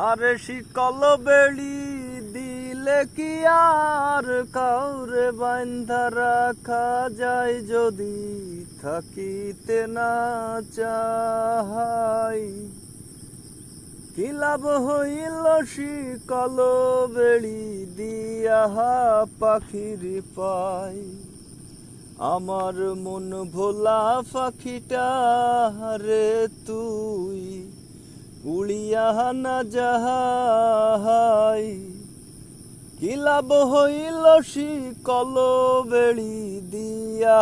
আরে শিকল বেড়ি দিলে কি আর কাউরে বান্ধা রাখা যায়, যদি থাকিতে না চাই। কি লাভ হইল শিকল বেড়ি দিয়া পাখির পাই। আমার মন ভোলা পাখিটা রে তুই উড়িয়া না যাহাই। কি লাভ হইল শিকল বেড়ি দিয়া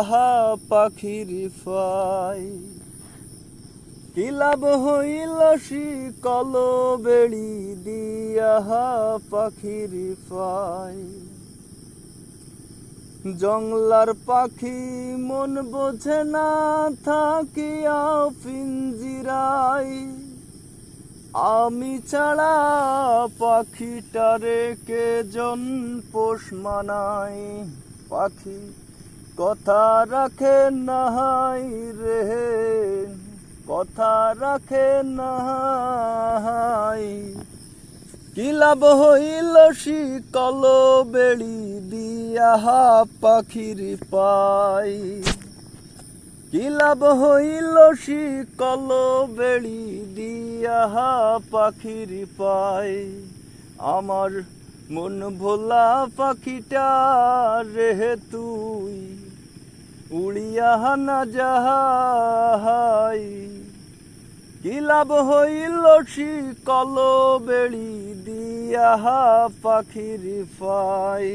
পাখির পাই। কি লাভ হইল শিকল বেড়ি দিয়া পাখির পাই। জংলার পাখি মন বোঝে না থাকিয়া পিঞ্জিরায়, আমি ছাড়া পাখিটারে কে জন পোষ মানায়। পাখি কথা রাখে নাই রে, কথা রাখে নাই। কি লাভ হইল শিকল বেড়ি দিয়া পাখির পাই। কি লাভ হইল শিকল বেড়ি দিয়া পাখির পাই। আমার মন ভোলা পাখিটা রে তুই উড়িয়া না যাহাই। কি লাভ হইল শিকল বেড়ি দিয়া পাখির পাই।